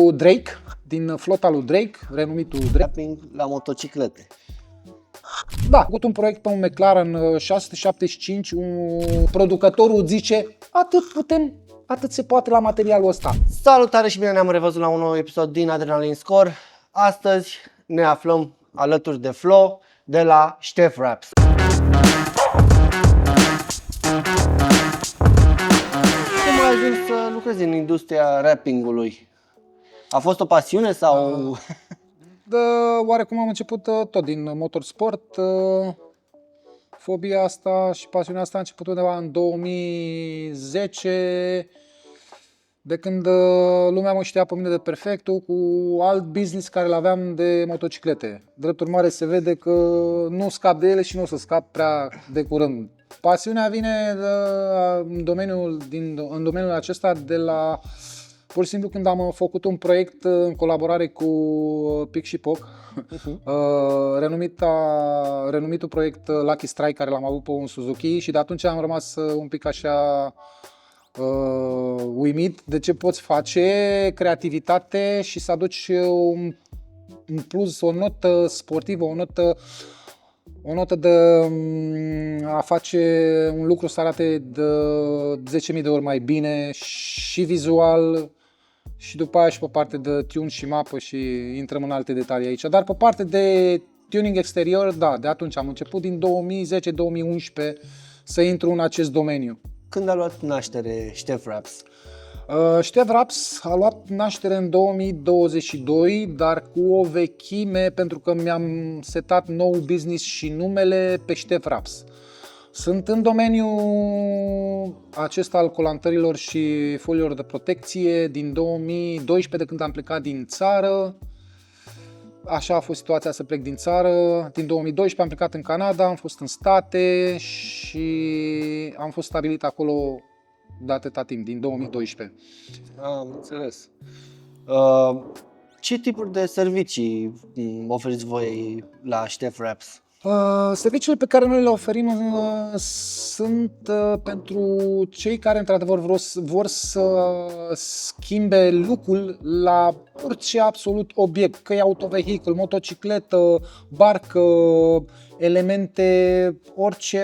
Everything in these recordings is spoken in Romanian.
Drake, din flota lui Drake, renumitul Drake. Rapping la motociclete. Da, a făcut un proiect pe un McLaren 675, producătorul zice atât se poate la materialul ăsta. Salutare și bine ne-am revăzut la un nou episod din Adrenaline Score. Astăzi ne aflăm alături de Flo de la Ștef Raps. Cum ai ajuns să lucrezi în industria rappingului? A fost o pasiune sau... Oarecum am început tot din motorsport. Fobia asta și pasiunea asta a început undeva în 2010, de când lumea mă știa pe mine de perfectul cu alt business care l-aveam de motociclete. Drept urmare se vede că nu scap de ele și nu o să scap prea de curând. Pasiunea vine în domeniul acesta de la... Pur și simplu când am făcut un proiect în colaborare cu Pic și Poc, renumitul proiect Lucky Strike, care l-am avut pe un Suzuki, și de atunci am rămas un pic așa uimit de ce poți face creativitate și să aduci un plus, o notă sportivă, o notă de a face un lucru să arate de 10.000 de ori mai bine și vizual, și după aia și pe parte de tune și mapă, și intrăm în alte detalii aici. Dar pe parte de tuning exterior, da, de atunci am început, din 2010-2011, să intru în acest domeniu. Când a luat naștere Ștef Raps? Ștef Raps a luat naștere în 2022, dar cu o vechime, pentru că mi-am setat nou business și numele pe Ștef Raps. Sunt în domeniul acesta al colantărilor și foliilor de protecție din 2012, de când am plecat din țară. Așa a fost situația să plec din țară. Din 2012 am plecat în Canada, am fost în state și am fost stabilit acolo de atâta timp, din 2012. Am înțeles. Ce tipuri de servicii oferiți voi la Ștef Raps? Serviciile pe care noi le oferim sunt pentru cei care într-adevăr vor să schimbe look-ul la orice absolut obiect, că e autovehicul, motocicletă, barcă, elemente,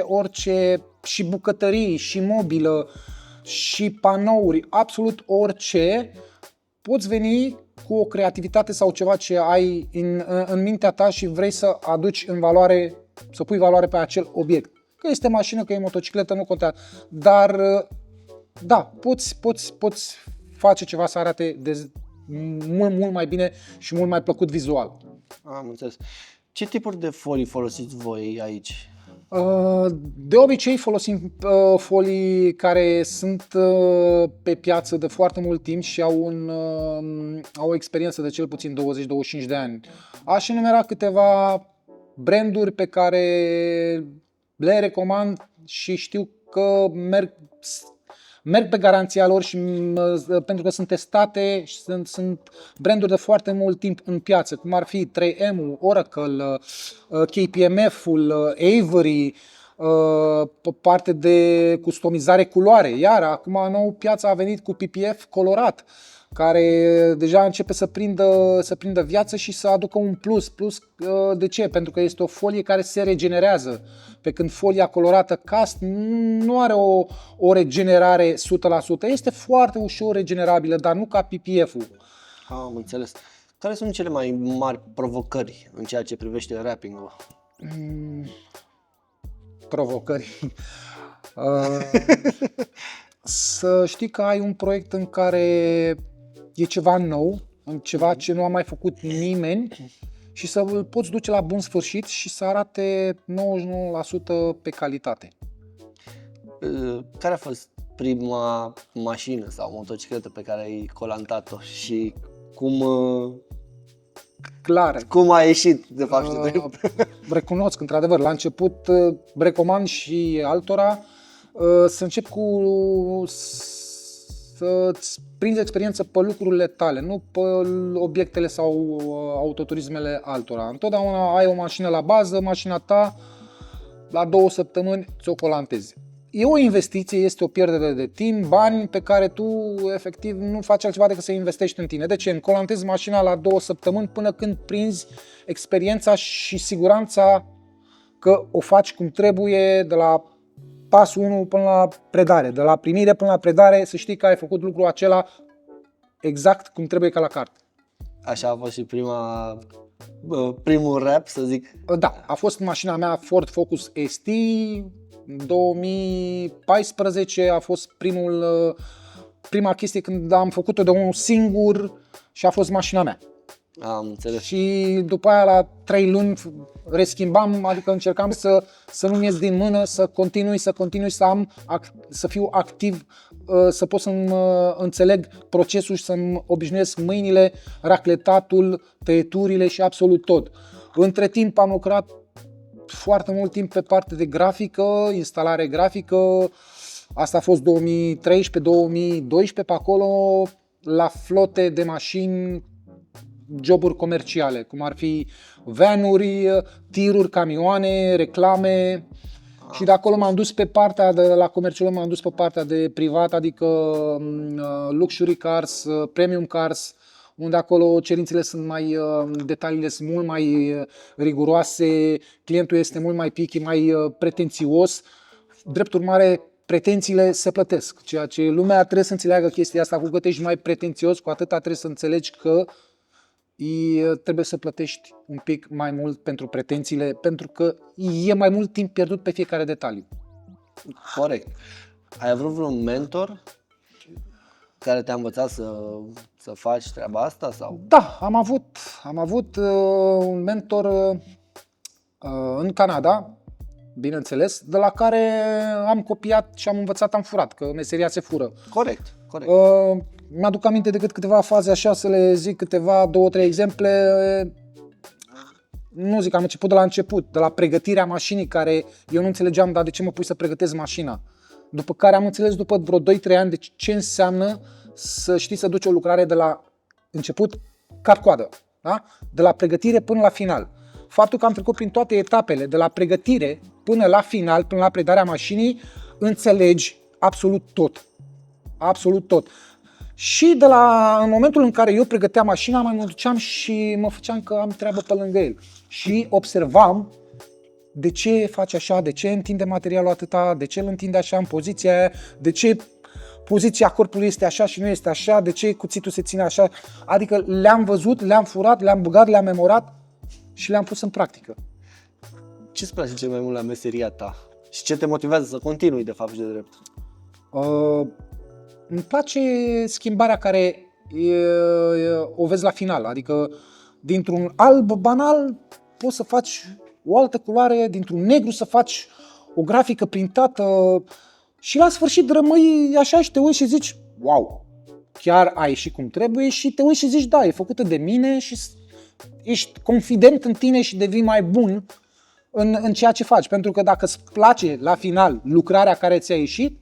orice, și bucătării, și mobilă, și panouri, absolut orice. Poți veni cu o creativitate sau ceva ce ai în mintea ta și vrei să aduci în valoare, să pui valoare pe acel obiect. Că este mașină, că e motocicletă, nu contează. Dar da, poți face ceva să arate mult mai bine și mult mai plăcut vizual. Am înțeles. Ce tipuri de folii folosiți voi aici? De obicei folosim folii care sunt pe piață de foarte mult timp și au o experiență de cel puțin 20-25 de ani. Aș enumera câteva branduri pe care le recomand și știu că merg pe garanția lor, și pentru că sunt testate și sunt branduri de foarte mult timp în piață, cum ar fi 3M-ul, Oracle, KPMF-ul, Avery, pe parte de customizare culoare. Iar acum nou piața a venit cu PPF colorat, care deja începe să prindă viață și să aducă un plus. De ce? Pentru că este o folie care se regenerează, pe când folia colorată cast nu are o regenerare 100%. Este foarte ușor regenerabilă, dar nu ca PPF-ul. Am înțeles. Care sunt cele mai mari provocări în ceea ce privește rapping-ul? Provocări. Să știi că ai un proiect în care e ceva nou, ceva ce nu a mai făcut nimeni, și să îl poți duce la bun sfârșit și să arate 99% pe calitate. Care a fost prima mașină sau motocicletă pe care ai colantat-o și cum a ieșit de fapt? Recunosc, într-adevăr, la început recomand și altora să încep să-ți prinzi experiență pe lucrurile tale, nu pe obiectele sau autoturismele altora. Întotdeauna ai o mașină la bază, mașina ta, la 2 săptămâni ți-o colantezi. e o investiție, este o pierdere de timp, bani pe care tu efectiv nu faci altceva decât să investești în tine. De ce? Încolantezi mașina la 2 săptămâni până când prinzi experiența și siguranța că o faci cum trebuie, de la pasul 1 până la predare, de la primire până la predare, să știi că ai făcut lucrul acela exact cum trebuie ca la carte. Așa a fost și primul rap, să zic. Da, a fost mașina mea Ford Focus ST, 2014 a fost prima chestie când am făcut-o de unul singur și a fost mașina mea. Am înțeles. Și după aia la 3 luni reschimbam, adică încercam să nu-mi ies din mână, să continui, să fiu activ, să pot să-mi înțeleg procesul și să-mi obișnuiesc mâinile, racletatul, tăieturile și absolut tot. Între timp am lucrat foarte mult timp pe partea de grafică, instalare grafică, asta a fost 2013-2012 pe acolo, la flote de mașini, joburi comerciale, cum ar fi vanuri, tiruri, camioane, reclame. Și de acolo m-am dus pe partea de la comercial, m-am dus pe partea de privat, adică luxury cars, premium cars, unde acolo cerințele sunt mai, detaliile sunt mult mai riguroase, clientul este mult mai picky, mai pretențios. Drept urmare, pretențiile se plătesc. Ceea ce lumea trebuie să înțeleagă chestia asta, cu cât ești mai pretențios, cu atât trebuie să înțelegi că trebuie să plătești un pic mai mult pentru pretențiile, pentru că e mai mult timp pierdut pe fiecare detaliu. Corect. Ai avut vreun mentor care te-a învățat să faci treaba asta? Sau? Da, am avut un mentor în Canada, bineînțeles, de la care am copiat și am învățat, am furat, că meseria se fură. Corect. Mi-aduc aminte decât câteva faze așa, să le zic câteva, 2-3 exemple. Nu zic, am început de la început, de la pregătirea mașinii, care eu nu înțelegeam, dar de ce mă pui să pregătesc mașina? După care am înțeles după vreo 2-3 ani de ce înseamnă să știi să duci o lucrare de la început cap-coadă, da? De la pregătire până la final. Faptul că am trecut prin toate etapele, de la pregătire până la final, până la predarea mașinii, înțelegi absolut tot. Absolut tot. Și în momentul în care eu pregăteam mașina, mai mă duceam și mă făceam că am treabă pe lângă el. Și observam de ce face așa, de ce întinde materialul atâta, de ce îl întinde așa în poziția aia, de ce poziția corpului este așa și nu este așa, de ce cuțitul se ține așa. Adică le-am văzut, le-am furat, le-am băgat, le-am memorat și le-am pus în practică. Ce-ți place cel mai mult la meseria ta? Și ce te motivează să continui, de fapt, și de drept? Îmi place schimbarea care o vezi la final, adică dintr-un alb banal poți să faci o altă culoare, dintr-un negru să faci o grafică printată și la sfârșit rămâi așa și te uiți și zici, wow, chiar a ieșit cum trebuie și te uiți și zici, da, e făcută de mine și ești confident în tine și devii mai bun în ceea ce faci, pentru că dacă îți place la final lucrarea care ți-a ieșit,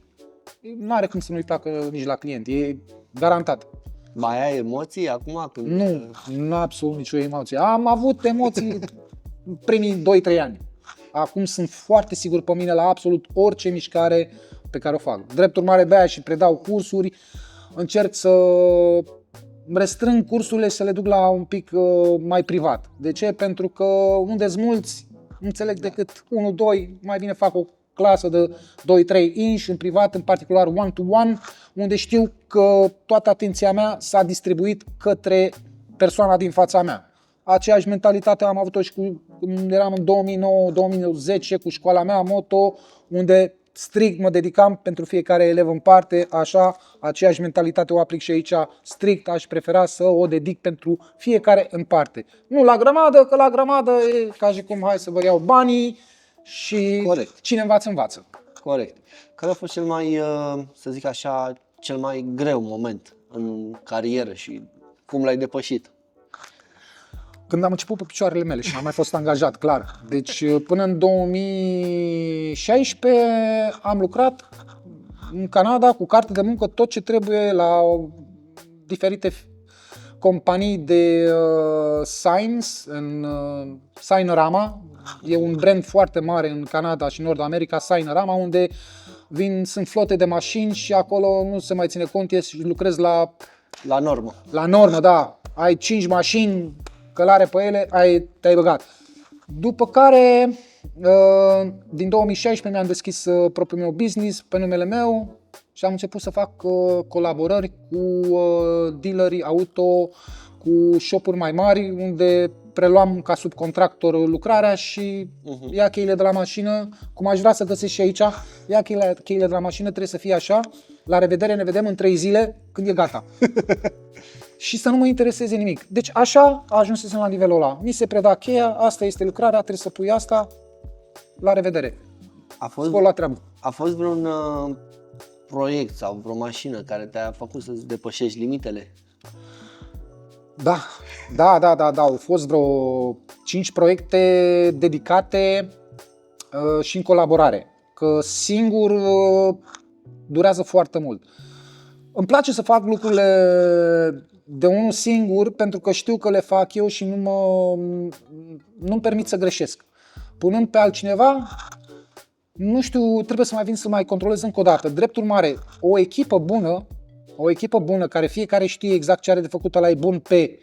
nu are cum să nu-i placă nici la client, e garantat. Mai ai emoții acum? Nu absolut nicio emoție. Am avut emoții primii 2-3 ani. Acum sunt foarte sigur pe mine la absolut orice mișcare pe care o fac. Drept urmare, de aia și predau cursuri, încerc să restrâng cursurile și să le duc la un pic mai privat. De ce? Pentru că unde-s mulți, nu înțeleg decât 1-2, mai bine fac o clasă de 2-3 inch, în privat, în particular one-to-one, unde știu că toată atenția mea s-a distribuit către persoana din fața mea. Aceeași mentalitate am avut-o și când eram în 2009-2010 cu școala mea moto, unde strict mă dedicam pentru fiecare elev în parte, așa, aceeași mentalitate o aplic și aici, strict aș prefera să o dedic pentru fiecare în parte. Nu la grămadă, că la grămadă e ca și cum hai să vă iau banii și Corect. Cine învață, învață. Corect. Care a fost cel mai, să zic așa, cel mai greu moment în carieră și cum l-ai depășit? Când am început pe picioarele mele și am mai fost angajat, clar. Deci până în 2016 am lucrat în Canada cu carte de muncă, tot ce trebuie la diferite companii de signs, în Signarama. E un brand foarte mare în Canada și Nord America, Signarama, unde sunt flote de mașini și acolo nu se mai ține cont, lucrezi La normă. la normă, da. Ai 5 mașini, călare pe ele, te-ai băgat. După care, din 2016 mi-am deschis propriul meu business pe numele meu și am început să fac colaborări cu dealerii auto, cu shop-uri mai mari, unde preluam ca subcontractor lucrarea și ia cheile de la mașină, cum aș vrea să găsesc și aici, ia cheile de la mașină, trebuie să fie așa, la revedere, ne vedem în 3 zile când e gata. Și să nu mă intereseze nimic. Deci așa ajunsesem la nivelul ăla. Mi se preda cheia, asta este lucrarea, trebuie să pui asta, la revedere. Scol la treabă. A fost vreun proiect sau vreo mașină care te-a făcut să-ți depășești limitele? Da. Au fost vreo 5 proiecte dedicate și în colaborare. Că singur durează foarte mult. Îmi place să fac lucrurile de unul singur pentru că știu că le fac eu și nu-mi permit să greșesc. Punând pe altcineva, nu știu, trebuie să mai vin să mai controlez încă o dată. Drept urmare, o echipă bună care fiecare știe exact ce are de făcut, ăla e bun pe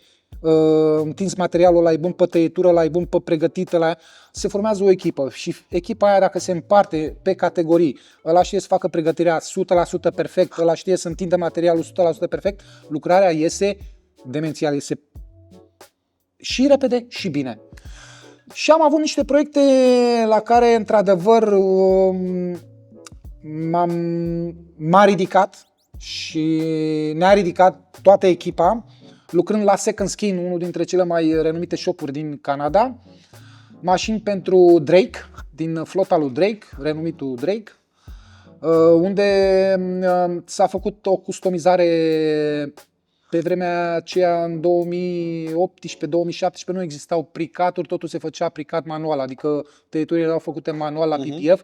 întins materialul, ăla e bun pe tăietură, ăla e bun pe pregătit, se formează o echipă și echipa aia dacă se împarte pe categorii, ăla știe să facă pregătirea 100% perfect, ăla știe să întindă materialul 100% perfect, lucrarea iese demențial, iese și repede și bine. Și am avut niște proiecte la care, într-adevăr, m-a ridicat și ne-a ridicat toată echipa, lucrând la Second Skin, unul dintre cele mai renumite shop-uri din Canada. Mașini pentru Drake, din flota lui Drake, renumitul Drake, unde s-a făcut o customizare pe vremea aceea, în 2018-2017, nu existau pricaturi, totul se făcea pricat manual, adică tăieturile erau făcute manual la PPF.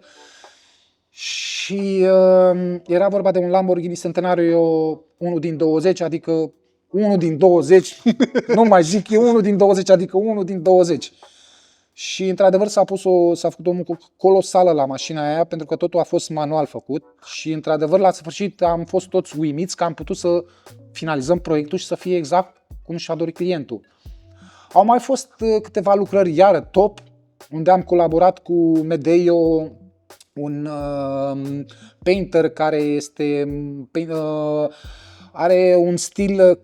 Și era vorba de un Lamborghini Centenario 1 din 20, adică 1 din 20, nu mai zic eu 1 din 20, adică 1 din 20. Și într-adevăr s-a făcut o muncă colosală la mașina aia, pentru că totul a fost manual făcut și într-adevăr la sfârșit am fost toți uimiți că am putut să finalizăm proiectul și să fie exact cum și-a dorit clientul. Au mai fost câteva lucrări iară top, unde am colaborat cu Medeo, un painter care are un stil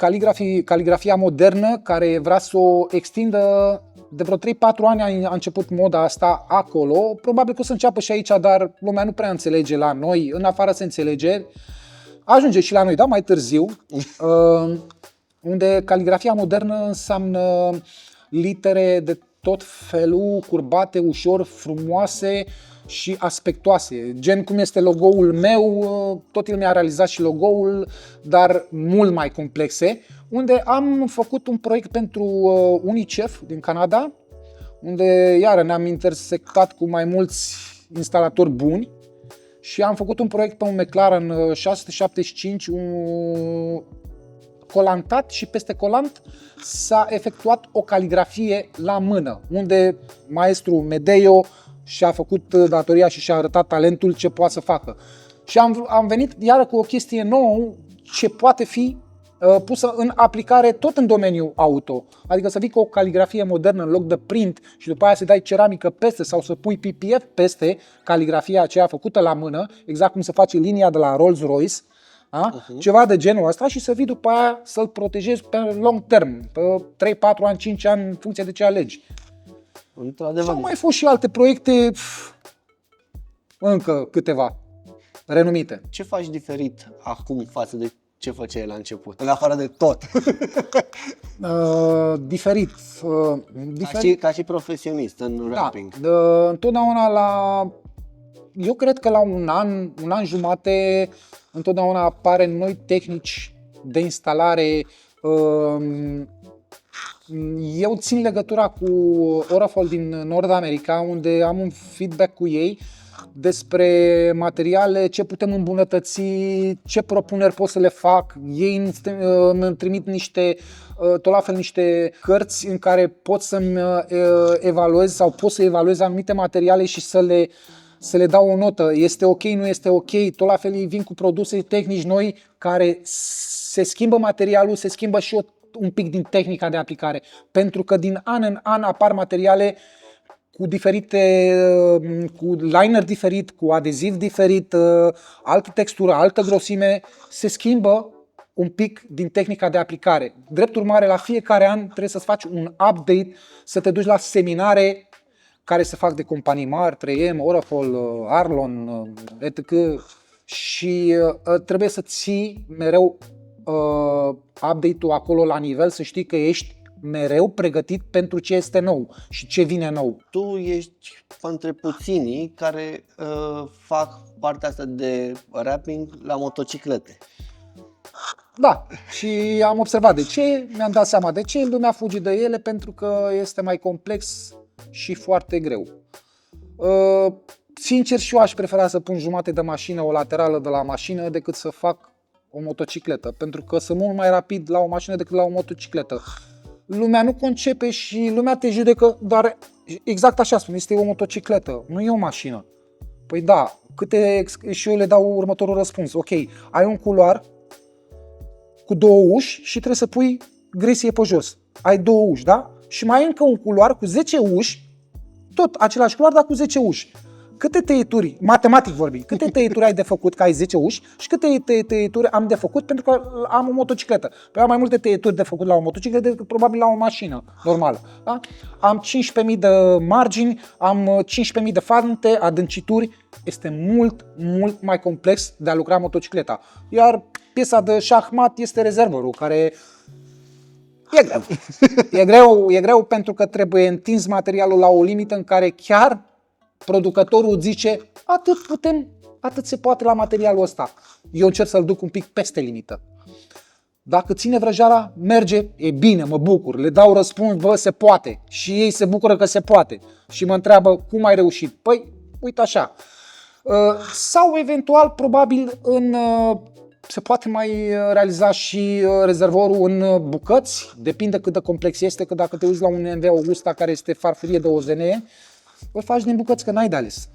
caligrafia modernă, care vrea să o extindă. De vreo 3-4 ani a început moda asta acolo. Probabil că o să înceapă și aici, dar lumea nu prea înțelege la noi. În afară se înțelege. Ajunge și la noi, da, mai târziu. Unde caligrafia modernă înseamnă litere de tot felul, curbate, ușor, frumoase și aspectoase. Gen cum este logo-ul meu, tot el mi-a realizat și logo-ul, dar mult mai complexe. Unde am făcut un proiect pentru UNICEF din Canada, unde iară ne-am intersectat cu mai mulți instalatori buni și am făcut un proiect pe un McLaren 675, un colantat, și peste colant s-a efectuat o caligrafie la mână, unde maestru Medeo și-a făcut datoria și și-a arătat talentul ce poate să facă. Și am venit iară cu o chestie nouă ce poate fi pusă în aplicare tot în domeniul auto. Adică să vii cu o caligrafie modernă în loc de print și după aia să dai ceramică peste sau să pui PPF peste caligrafia aceea făcută la mână, exact cum se face linia de la Rolls-Royce, ceva de genul ăsta, și să vii după aia să-l protejezi pe long term, pe 3-4 ani, 5 ani, în funcție de ce alegi. Și au mai fost și alte proiecte, încă câteva renumite. Ce faci diferit acum față de ce făceai la început, în afară de tot? Diferit. Ca și profesionist în rapping. Da, întotdeauna eu cred că la un an jumate, întotdeauna apare noi tehnici de instalare. Eu țin legătura cu Orafol din Nord America, unde am un feedback cu ei despre materiale, ce putem îmbunătăți, ce propuneri pot să le fac. Ei îmi trimit tot la fel niște cărți în care pot să-mi evaluez sau pot să evaluez anumite materiale și să să le dau o notă, este ok, nu este ok, tot la fel vin cu produse tehnici noi care se schimbă materialul, se schimbă și un pic din tehnica de aplicare, pentru că din an în an apar materiale cu diferite, cu liner diferit, cu adeziv diferit, altă textură, altă grosime, se schimbă un pic din tehnica de aplicare. Drept urmare, la fiecare an trebuie să-ți faci un update, să te duci la seminare care se fac de companii mari, 3M, Oracle, Arlon, etc. Și trebuie să ții mereu update-ul acolo la nivel, să știi că ești mereu pregătit pentru ce este nou și ce vine nou. Tu ești între puținii care fac partea asta de wrapping la motociclete. Da, și am observat de ce, mi-am dat seama de ce, lumea fuge de ele pentru că este mai complex și foarte greu. Sincer, și eu aș prefera să pun jumate de mașină, o laterală de la mașină, decât să fac o motocicletă, pentru că sunt mult mai rapid la o mașină decât la o motocicletă. Lumea nu concepe și lumea te judecă, dar exact așa spun, este o motocicletă, nu e o mașină. Păi da, și eu le dau următorul răspuns. Ok, ai un culoar cu 2 uși și trebuie să pui gresie pe jos. Ai 2 uși, da? Și mai ai încă un culoar cu 10 uși, tot același culoar, dar cu 10 uși. Câte tăieturi, matematic vorbind, câte tăieturi ai de făcut că ai 10 uși și câte tăieturi am de făcut pentru că am o motocicletă? Păi am mai multe tăieturi de făcut la o motocicletă decât probabil la o mașină normală. Da? Am 15.000 de margini, am 15.000 de fante, adâncituri. Este mult, mult mai complex de a lucra motocicleta. Iar piesa de șahmat este rezervorul, care e greu. E greu pentru că trebuie întins materialul la o limită în care chiar producătorul zice atât se poate la materialul ăsta. Eu încerc să-l duc un pic peste limită. Dacă ține vrăjala, merge, e bine, mă bucur, le dau răspuns, bă, se poate. Și ei se bucură că se poate. Și mă întreabă, cum ai reușit? Păi, uite așa. Sau eventual, probabil, se poate mai realiza și rezervorul în bucăți, depinde cât de complex este, că dacă te uiți la un MV Augusta care este farfurie de OZN, îl faci din bucăți, că n-ai de ales.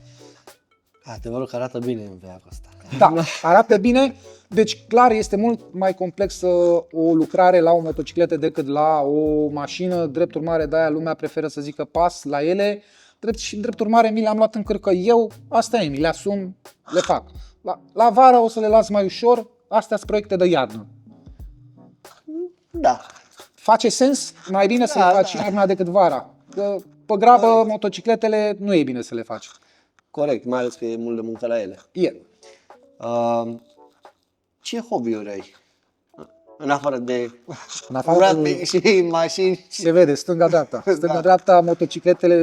Adevărul că arată bine în MV ăsta. Da, arată bine, deci clar este mult mai complexă o lucrare la o motocicletă decât la o mașină, drept urmare de-aia lumea preferă să zică pas la ele, drept urmare mi le-am luat în cârcă eu, asta e, mi le asum, le fac. La vară o să le las mai ușor, astea sunt proiecte de iarnă. Da. Face sens? Mai bine să le faci iarna decât vara. Că pe grabă motocicletele nu e bine să le faci. Corect, mai ales că e mult de muncă la ele. E. Ce hobby-uri ai? În afară de wrapping și mașini. Se vede, stânga-dreapta. Stânga-dreapta, motocicletele,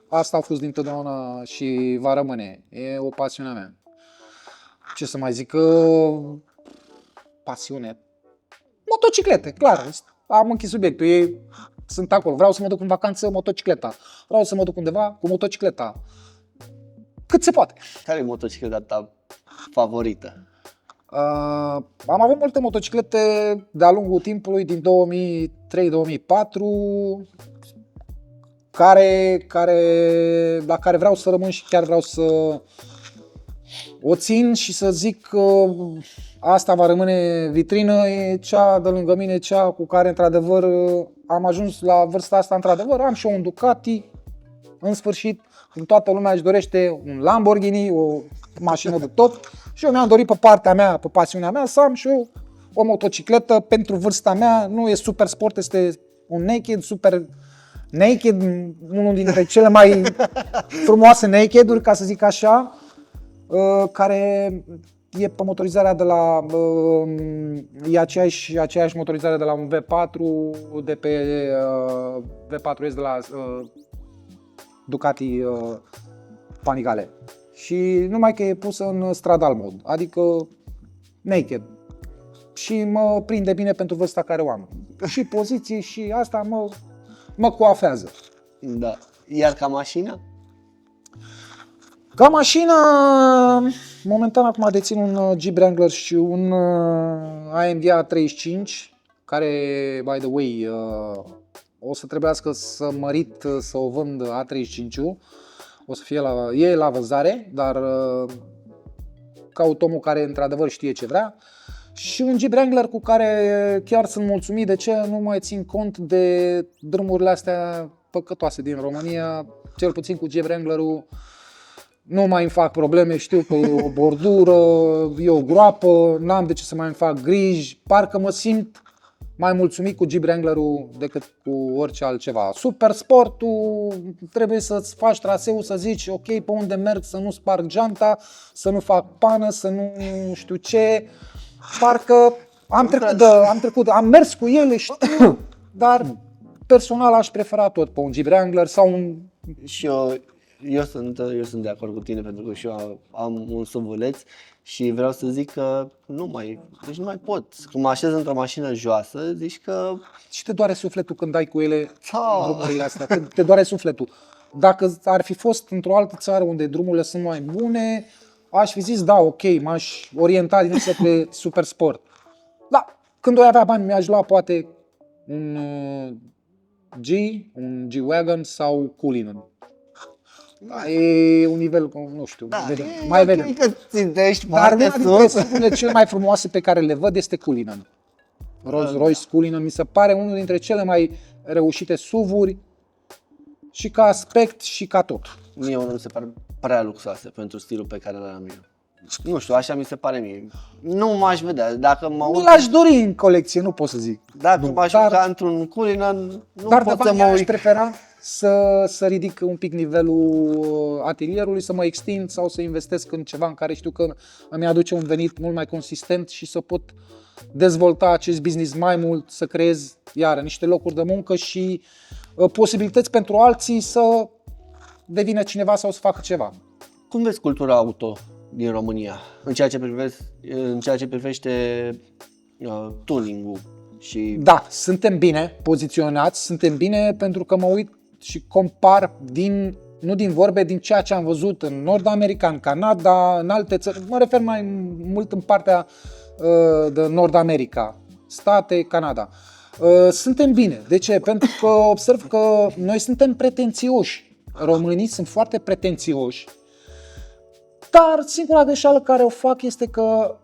asta au fost dintotdeauna și va rămâne. E o pasiune mea. Ce să mai zic? Pasiune. Motociclete, clar. Am închis subiectul. Sunt acolo. Vreau să mă duc în vacanță, motocicleta. Vreau să mă duc undeva cu motocicleta. Cât se poate. Care e motocicleta ta favorită? Am avut multe motociclete de-a lungul timpului, din 2003-2004, la care vreau să rămân și chiar vreau să o țin și să zic că asta va rămâne vitrină, e cea de lângă mine, cea cu care într-adevăr am ajuns la vârsta asta, într-adevăr am și un Ducati, în sfârșit, când toată lumea își dorește un Lamborghini, o mașină de top, și eu mi-am dorit pe partea mea, pe pasiunea mea, să am și eu o motocicletă pentru vârsta mea. Nu e super sport, este un naked, super naked, unul dintre cele mai frumoase naked-uri, ca să zic așa, care e pe motorizarea de la, e aceeași motorizare de la un V4, de pe V4S de la Ducati Panigale. Și numai că e pusă în stradal mod, adică naked. Și mă prinde bine pentru vârsta care o am. Și poziție și asta mă coafează. Da. Iar ca mașină? Ca mașină, momentan acum dețin un Jeep Wrangler și un AMG A35, care, by the way, o să trebuiască să mărit să o vând A35-ul. o să fie la vânzare, dar caut omul care într-adevăr știe ce vrea. Și un Jeep Wrangler cu care chiar sunt mulțumit. De ce? Nu mai țin cont de drumurile astea păcătoase din România. Cel puțin cu Jeep Wrangler-ul nu mai îmi fac probleme, știu că e o bordură, e o groapă, n-am de ce să mai îmi fac griji. Parcă mă simt mai mulțumit cu Jeep Wrangler-ul decât cu orice altceva. Super Sportul, trebuie să-ți faci traseul, să zici ok, pe unde merg, să nu sparg geanta, să nu fac pană, să nu știu ce. Parcă am mers cu ele, știu, dar personal aș prefera tot pe un Jeep Wrangler sau un... Și eu sunt de acord cu tine, pentru că și eu am un SUV-uleț și vreau să zic că nu mai pot. Când mă așez într-o mașină joasă, zici că... Și te doare sufletul când dai cu ele drumurile astea, te doare sufletul. Dacă ar fi fost într-o altă țară unde drumurile sunt mai bune, aș fi zis da, ok, m-aș orienta din spre super sport. Da, când o avea bani, mi-aș lua poate un G-Wagon sau Cullinan. Da, e un nivel, nu știu, Da, mai vedem. că țintești Dar foarte una dintre sus. SUV-urile cele mai frumoase pe care le văd este Cullinan. Rolls-Royce Cullinan mi se pare unul dintre cele mai reușite SUV-uri și ca aspect și ca tot. Mie unul mi se pare prea luxoase pentru stilul pe care l-am eu. Nu știu, așa mi se pare mie. Nu m-aș vedea. Dacă mă Nu uit, l-aș dori în colecție, nu pot să zic. dacă m-aș dar- urca într-un Cullinan, nu Dar de pot să bani mă aș uit. prefera să ridic un pic nivelul atelierului, să mă extind sau să investesc în ceva în care știu că îmi aduce un venit mult mai consistent și să pot dezvolta acest business mai mult, să creez iară niște locuri de muncă și posibilități pentru alții să devină cineva sau să facă ceva. Cum vezi cultura auto din România în ceea ce privește tuning-ul și Da, suntem bine poziționați, suntem bine pentru că mă uit și compar nu din vorbe, din ceea ce am văzut în Nord-America, în Canada, în alte țări. Mă refer mai mult în partea de Nord-America, state, Canada. Suntem bine. De ce? Pentru că observ că noi suntem pretențioși. Românii sunt foarte pretențioși. Dar singura greșeală care o fac este că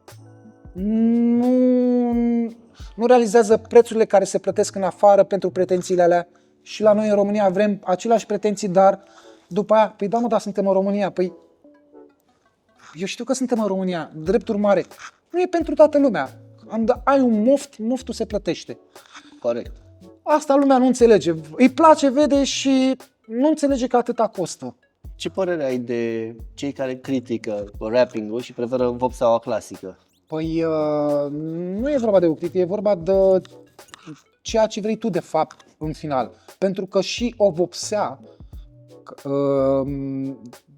nu realizează prețurile care se plătesc în afară pentru pretențiile alea. Și la noi în România vrem aceleași pretenții, dar după aia, păi da mă, dar suntem în România, păi eu știu că suntem în România, drept urmare, nu e pentru toată lumea. Ai un moft, moftul se plătește. corect. Asta lumea nu înțelege. Îi place, vede și nu înțelege că atâta costă. Ce părere ai de cei care critică rapping-ul și preferă vopseaua clasică? Păi nu e vorba de o critică, e vorba de ceea ce vrei tu de fapt în final. Pentru că și o vopsea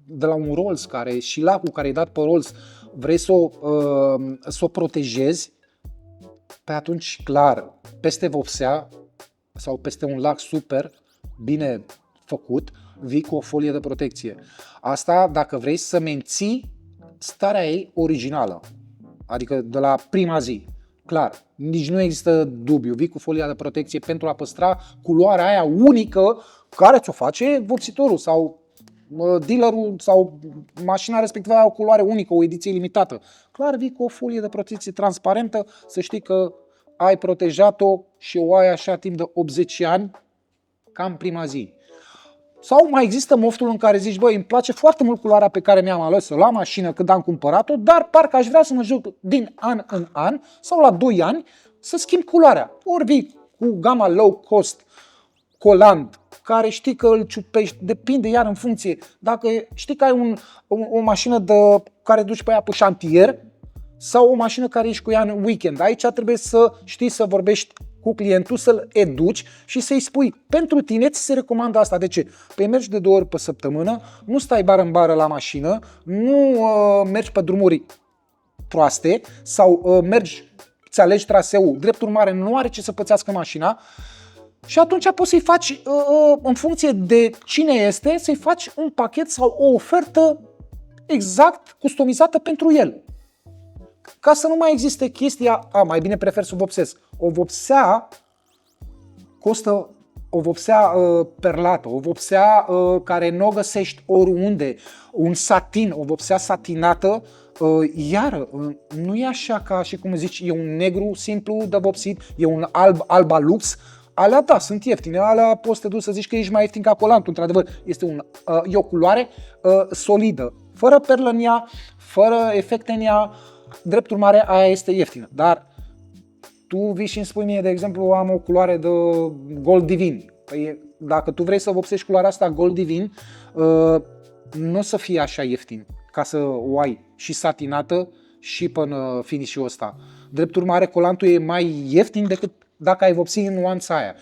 de la un Rolls care și lacul care e dat pe Rolls vrei să o protejezi, pe atunci clar, peste vopsea sau peste un lac super bine făcut, vii cu o folie de protecție. Asta dacă vrei să menții starea ei originală, adică de la prima zi. Clar, nici nu există dubiu, vii cu folia de protecție pentru a păstra culoarea aia unică care ți-o face vopsitorul sau dealerul sau mașina respectivă are o culoare unică, o ediție limitată. Clar, vii cu o folie de protecție transparentă, să știi că ai protejat-o și o ai așa timp de 80 ani, ca în prima zi. Sau mai există moftul în care zici, băi, îmi place foarte mult culoarea pe care mi-am ales-o la mașină când am cumpărat-o, dar parcă aș vrea să mă joc din an în an sau la 2 ani să schimb culoarea. Ori vii cu gama low cost, colant, care știi că îl ciupești, depinde iar în funcție. Dacă știi că ai o mașină care duci pe ea pe șantier sau o mașină care ești cu ea în weekend. Aici trebuie să știi să vorbești cu clientul, să-l educi și să-i spui, pentru tine ți se recomandă asta. De ce? Păi mergi de 2 ori pe săptămână, nu stai bară în bară la mașină, nu mergi pe drumuri proaste sau mergi, ți alegi traseul, drept urmare nu are ce să pățească mașina și atunci poți să-i faci, în funcție de cine este, să-i faci un pachet sau o ofertă exact customizată pentru el. Ca să nu mai existe chestia, mai bine prefer să vopsesc. O vopsea costă o vopsea perlată, o vopsea care nu o găsești oriunde, un satin, o vopsea satinată, iar nu e așa ca și cum zici, e un negru simplu de vopsit, e un alba lux, alea da, sunt ieftine, alea poți să te duci să zici că ești mai ieftin ca colantul, într-adevăr, e o culoare solidă, fără perlă în ea, fără efecte în ea, drept urmare aia este ieftină, dar tu vii și îmi spui mie, de exemplu, am o culoare de Gold Divin. Păi, dacă tu vrei să vopsești culoarea asta Gold Divin, nu o să fie așa ieftin ca să o ai și satinată și până finish-ul ăsta. Drept urmare, colantul e mai ieftin decât dacă ai vopsi în nuanța aia.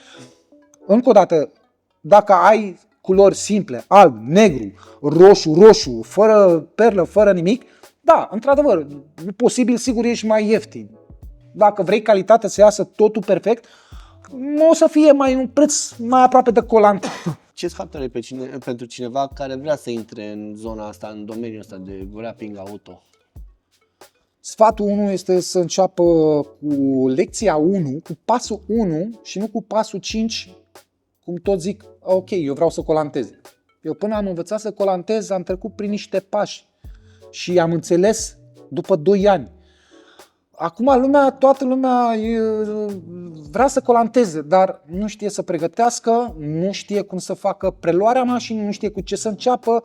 Încă o dată, dacă ai culori simple, alb, negru, roșu, fără perlă, fără nimic, da, într-adevăr, posibil, sigur, ești mai ieftin. Dacă vrei calitate să iasă totul perfect, nu o să fie un preț mai aproape de colant. Ce sfaturi ai pentru cineva care vrea să intre în zona asta, în domeniul ăsta de wrapping auto? Sfatul 1 este să înceapă cu lecția 1, cu pasul 1 și nu cu pasul 5, cum tot zic, ok, eu vreau să colantez. Eu până am învățat să colantez, am trecut prin niște pași și am înțeles după 2 ani. Acum toată lumea vrea să colanteze, dar nu știe să pregătească, nu știe cum să facă preluarea mașinii, nu știe cu ce să înceapă,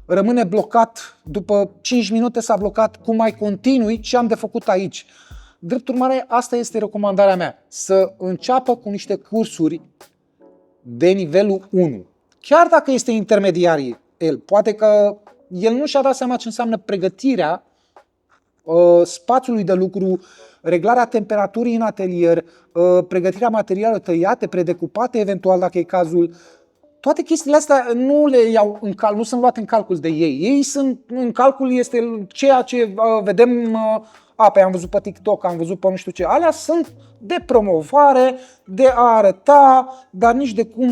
rămâne blocat, după 5 minute s-a blocat, cum mai continui, ce am de făcut aici. Drept urmare, asta este recomandarea mea, să înceapă cu niște cursuri de nivelul 1. Chiar dacă este intermediar el, poate că el nu și-a dat seama ce înseamnă pregătirea spațiului de lucru, reglarea temperaturii în atelier, pregătirea materialelor tăiate, predecupate eventual dacă e cazul. Toate chestiile astea nu le iau în calcul, nu sunt luate în calcul de ei. Ei sunt în calcul este ceea ce vedem, pe am văzut pe TikTok, am văzut pe nu știu ce. Alea sunt de promovare, de a arăta, dar nici de cum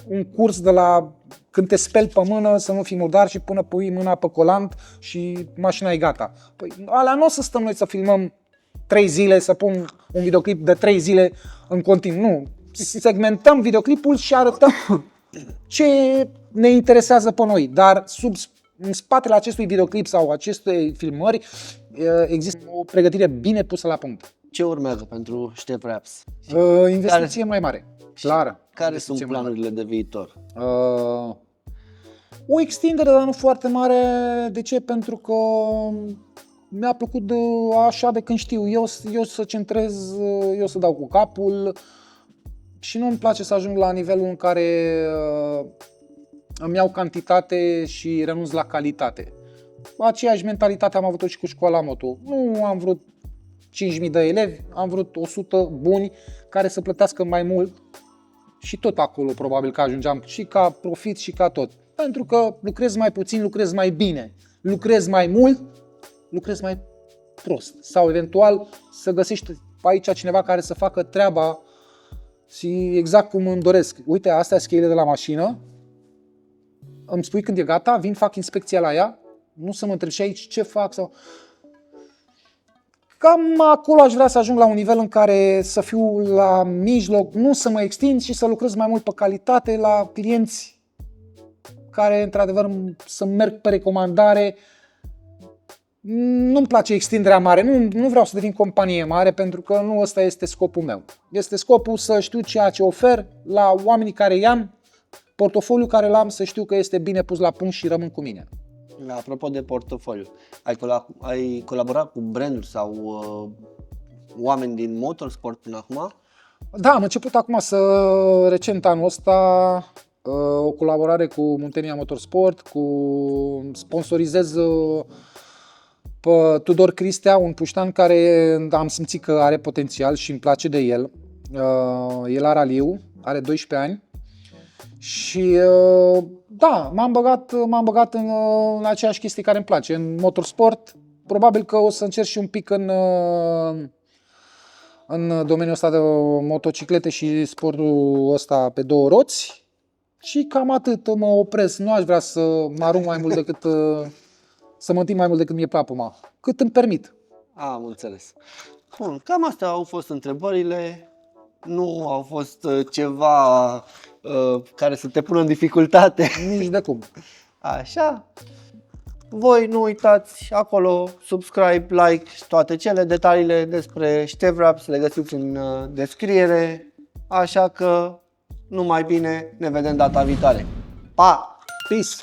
un curs de la când te speli pe mână să nu fii murdar și până pui mâna pe colant și mașina e gata. Păi alea nu o să stăm noi să filmăm 3 zile, să pun un videoclip de 3 zile în continuu. Nu. Segmentăm videoclipul și arătăm ce ne interesează pe noi. Dar în spatele acestui videoclip sau acestei filmări există o pregătire bine pusă la punct. Ce urmează pentru Ștef Wraps? Investiție mai mare. Clară. Care sunt planurile de viitor? O extindere, dar nu foarte mare. De ce? Pentru că mi-a plăcut așa de când știu. Eu să centrez, eu să dau cu capul și nu îmi place să ajung la nivelul în care îmi iau cantitate și renunț la calitate. Aceeași mentalitate am avut-o și cu școala moto. Nu am vrut 5.000 de elevi, am vrut 100 buni care să plătească mai mult. Și tot acolo probabil că ajungeam și ca profit și ca tot. Pentru că lucrez mai puțin, lucrez mai bine. Lucrez mai mult, lucrez mai prost. Sau eventual să găsești aici cineva care să facă treaba și exact cum îmi doresc. Uite, astea sunt cheile de la mașină. Îmi spui când e gata, vin, fac inspecția la ea. Nu să mă întreb și aici ce fac sau... Cam acolo aș vrea să ajung la un nivel în care să fiu la mijloc, nu să mă extind și să lucrez mai mult pe calitate la clienți care, într-adevăr, să merg pe recomandare. Nu-mi place extinderea mare, nu vreau să devin companie mare pentru că nu ăsta este scopul meu. Este scopul să știu ceea ce ofer la oamenii care i-am, portofoliul care l-am, să știu că este bine pus la punct și rămân cu mine. Apropo de portofoliu, ai colaborat cu branduri sau oameni din motorsport până acum? Da, am început acum recent anul ăsta, o colaborare cu Muntenia Motorsport, sponsorizez pe Tudor Cristea, un puștan care am simțit că are potențial și îmi place de el. El are raliu, are 12 ani. Și da, m-am băgat în aceeași chestie care îmi place, în motorsport. Probabil că o să încerc și un pic în domeniul ăsta de motociclete și sportul ăsta pe 2 roți. Și cam atât, mă opresc. Nu aș vrea să mă arunc mai mult decât, să mă întind mai mult decât mi-e papuma, cât îmi permit. Am înțeles. Bun, cam astea au fost întrebările. nu au fost ceva care să te pună în dificultate. Nici de cum. Așa. Voi nu uitați acolo, subscribe, like și toate cele, detaliile despre Ștevraps le găsiți în descriere. Așa că numai bine, ne vedem data viitoare. Pa! Peace!